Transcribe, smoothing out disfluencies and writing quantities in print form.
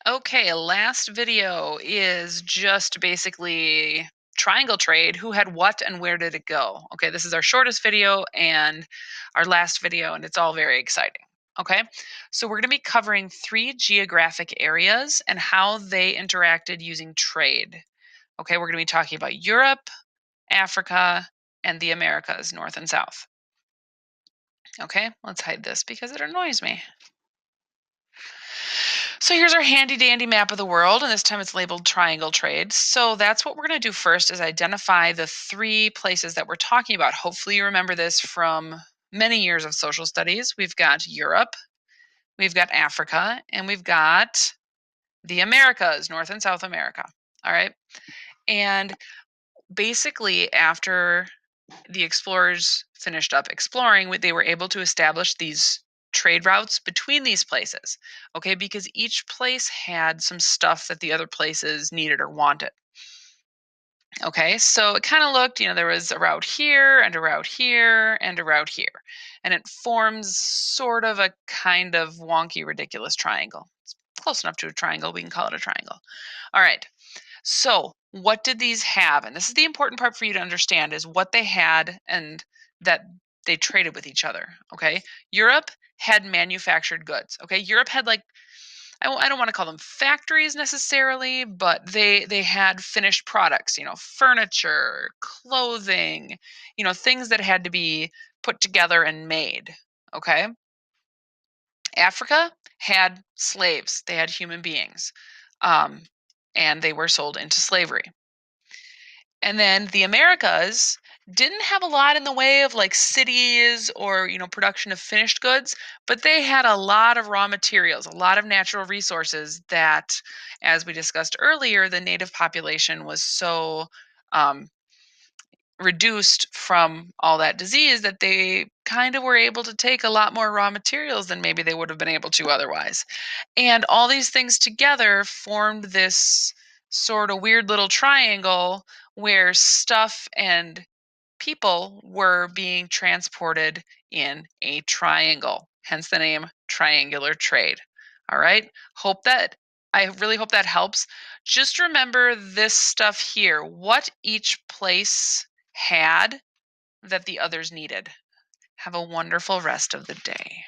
Okay, last video is just basically triangle trade. Who had what and where did it go? Okay, this is our shortest video and our last video, and it's all very exciting. Okay, so we're going to be covering 3 geographic areas and how they interacted using trade. Okay, we're going to be talking about Europe, Africa, and the Americas, North and South. Okay, let's hide this because it annoys me. So here's our handy dandy map of the world, and this time it's labeled triangle trade. So that's what we're going to do first is identify the 3 places that we're talking about. Hopefully you remember this from many years of social studies. We've got Europe, we've got Africa, and we've got the Americas, North and South America. All right. And basically after the explorers finished up exploring, they were able to establish these trade routes between these places. Okay, because each place had some stuff that the other places needed or wanted. Okay, so it kind of looked, there was a route here and a route here and a route here. And it forms sort of a kind of wonky, ridiculous triangle. It's close enough to a triangle. We can call it a triangle. All right. So, what did these have? And this is the important part for you to understand is what they had and that they traded with each other. Okay. Europe had manufactured goods. Okay. Europe had like, I don't want to call them factories necessarily, but they had finished products, furniture, clothing, things that had to be put together and made. Okay. Africa had slaves, they had human beings, um, and they were sold into slavery. And then the Americas didn't have a lot in the way of like cities or, production of finished goods, but they had a lot of raw materials, a lot of natural resources that, as we discussed earlier, the native population was so um, reduced from all that disease that they kind of were able to take a lot more raw materials than maybe they would have been able to otherwise. And all these things together formed this sort of weird little triangle where stuff and people were being transported in a triangle, hence the name triangular trade. All right. I really hope that helps. Just remember this stuff here, what each place had that the others needed. Have a wonderful rest of the day.